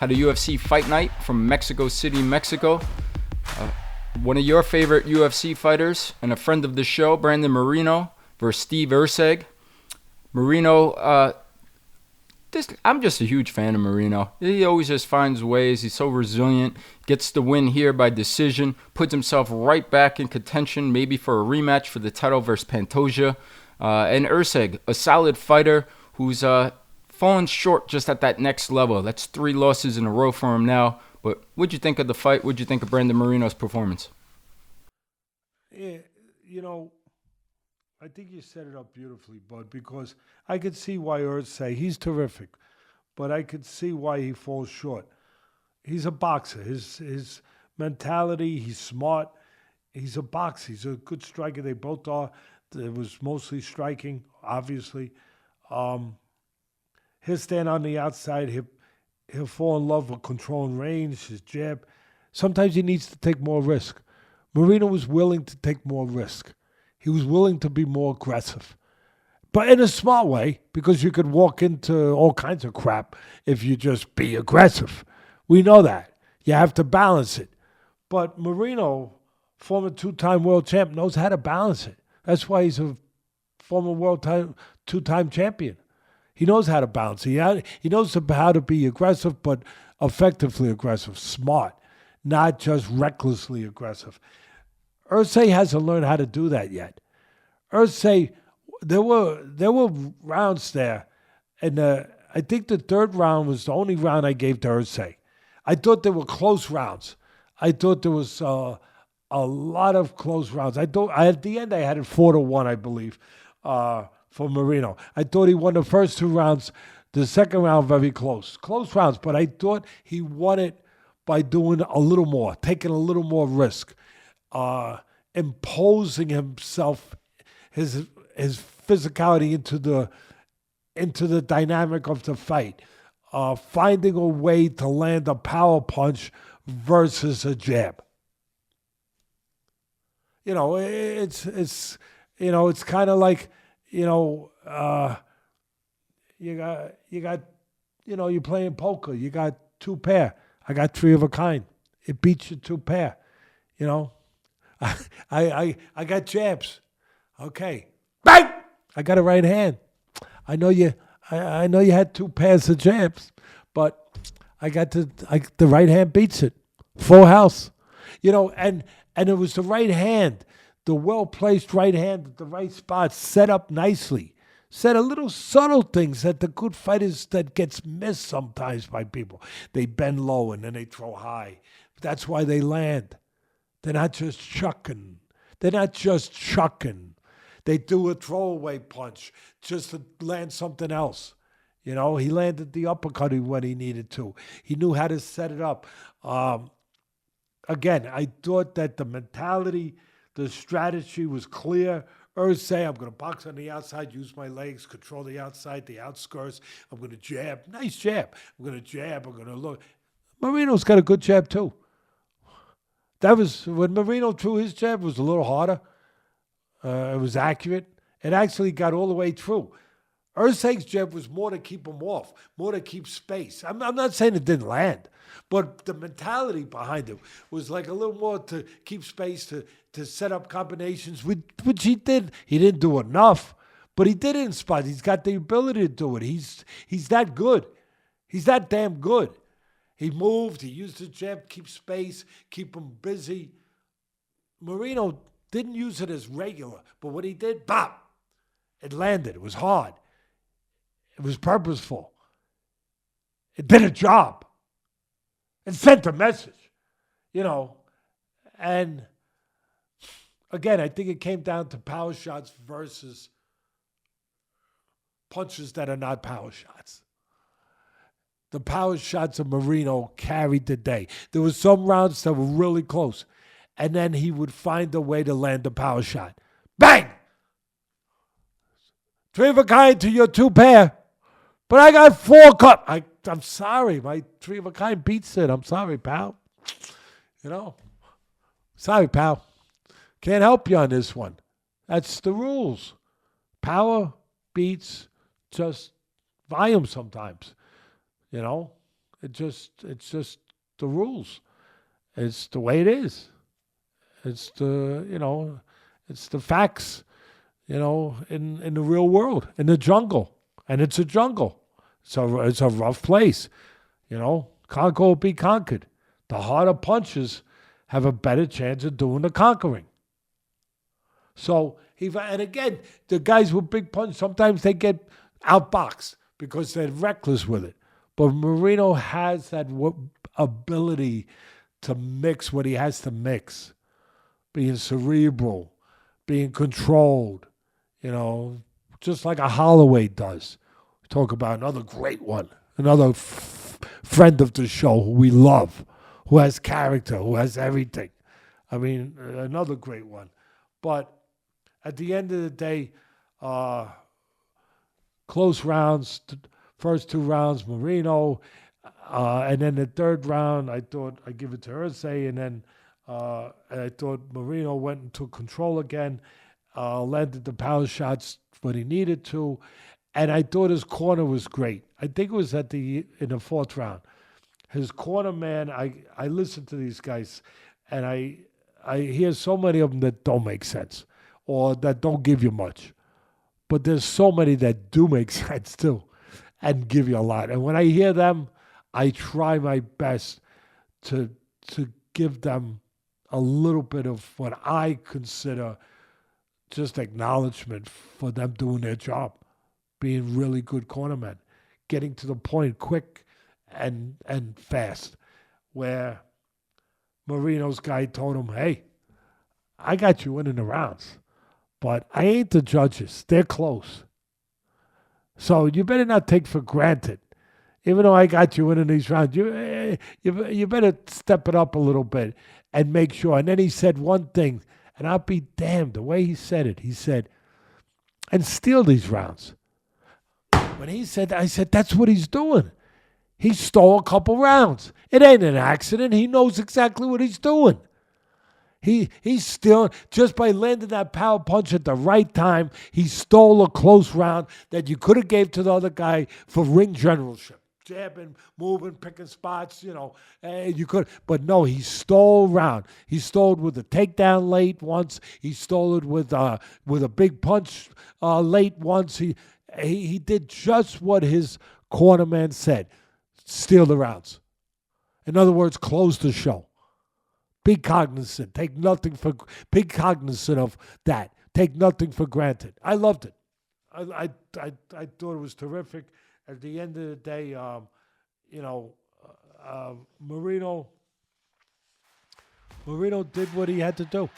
had a UFC Fight Night from Mexico City, Mexico. One of your favorite UFC fighters and a friend of the show, Brandon Moreno, versus Steve Erceg. Moreno, I'm just a huge fan of Moreno. He always just finds ways. He's so resilient. Gets the win here by decision. Puts himself right back in contention, maybe for a rematch for the title versus Pantoja. And Erceg, a solid fighter who's fallen short just at that next level. That's 3 losses in a row for him now. But what'd you think of the fight? What'd you think of Brandon Moreno's performance? Yeah, I think you set it up beautifully, Bud, because I could see why Erceg, he's terrific, but I could see why he falls short. He's a boxer. His mentality, he's smart. He's a boxer. He's a good striker. They both are. It was mostly striking, obviously. He'll stand on the outside. He'll fall in love with controlling range, his jab. Sometimes he needs to take more risk. Moreno was willing to take more risk. He was willing to be more aggressive. But in a smart way, because you could walk into all kinds of crap if you just be aggressive. We know that. You have to balance it. But Moreno, former 2-time world champ, knows how to balance it. That's why he's a former world 2-time champion. He knows how to balance it. He knows how to be aggressive, but effectively aggressive, smart, not just recklessly aggressive. Erceg hasn't learned how to do that yet. Erceg, there were rounds there, and I think the 3rd round was the only round I gave to Erceg. I thought they were close rounds. I thought there was a lot of close rounds. At the end I had it 4-1, I believe, for Moreno. I thought he won the first 2 rounds. The second round very close rounds. But I thought he won it by doing a little more, taking a little more risk. Imposing himself, his physicality into the dynamic of the fight, finding a way to land a power punch versus a jab. It's kind of like you got you're playing poker. You got 2 pair. I got 3 of a kind. It beats you 2 pair. I got jabs. Okay. Bang! I got a right hand. I know you had 2 pairs of jabs, but the right hand beats it. Full house. And it was the right hand, the well-placed right hand at the right spot, set up nicely. Set a little subtle things that the good fighters that gets missed sometimes by people. They bend low and then they throw high. That's why they land. They're not just chucking. They do a throwaway punch just to land something else. He landed the uppercut when he needed to. He knew how to set it up. Again, I thought that the mentality, the strategy was clear. Erceg, I'm going to box on the outside, use my legs, control the outside, the outskirts. I'm going to jab. Nice jab. I'm going to jab. I'm going to look. Moreno's got a good jab, too. That was, when Moreno threw his jab, it was a little harder. It was accurate. It actually got all the way through. Erceg's jab was more to keep him off, more to keep space. I'm not saying it didn't land, but the mentality behind it was like a little more to keep space, to set up combinations, which he did. He didn't do enough, but he did it in spots. He's got the ability to do it. He's that good. He's that damn good. He moved. He used the jab, keep space, keep him busy. Moreno didn't use it as regular, but what he did, bop, it landed. It was hard. It was purposeful. It did a job. It sent a message, And again, I think it came down to power shots versus punches that are not power shots. The power shots of Moreno carried the day. There were some rounds that were really close, and then he would find a way to land a power shot. Bang! 3 of a kind to your 2 pair. But I got 4 cup. I'm sorry. My 3 of a kind beats it. I'm sorry, pal. Sorry, pal. Can't help you on this one. That's the rules. Power beats just volume sometimes. It's just the rules. It's the way it is. It's it's the facts, in the real world, in the jungle. And it's a jungle. It's a rough place. Conquer or be conquered. The harder punches have a better chance of doing the conquering. So, and again, the guys with big punches, sometimes they get outboxed because they're reckless with it. But Moreno has that ability to mix what he has to mix. Being cerebral, being controlled, just like a Holloway does. We talk about another great one, another friend of the show who we love, who has character, who has everything. I mean, another great one. But at the end of the day, close rounds, first 2 rounds, Moreno, and then the third round, I thought I'd give it to Erceg, and then I thought Moreno went and took control again, landed the power shots when he needed to, and I thought his corner was great. I think it was in the 4th round. His corner man, I listen to these guys, and I hear so many of them that don't make sense or that don't give you much. But there's so many that do make sense too and give you a lot. And when I hear them, I try my best to give them a little bit of what I consider just acknowledgement for them doing their job, being really good cornermen, getting to the point quick and fast, where Moreno's guy told him, hey, I got you winning the rounds, but I ain't the judges. They're close. So you better not take for granted. Even though I got you winning these rounds, you better step it up a little bit and make sure. And then he said one thing, and I'll be damned, the way he said it. He said, and steal these rounds. When he said, I said, that's what he's doing. He stole a couple rounds. It ain't an accident. He knows exactly what he's doing. He's still, just by landing that power punch at the right time, he stole a close round that you could have gave to the other guy for ring generalship. Jabbing, moving, picking spots, you could. But no, he stole round. He stole it with a takedown late once. He stole it with a big punch late once. He did just what his cornerman said. Steal the rounds. In other words, close the show. Be cognizant. Be cognizant of that. Take nothing for granted. I loved it. I thought it was terrific. At the end of the day, Moreno did what he had to do.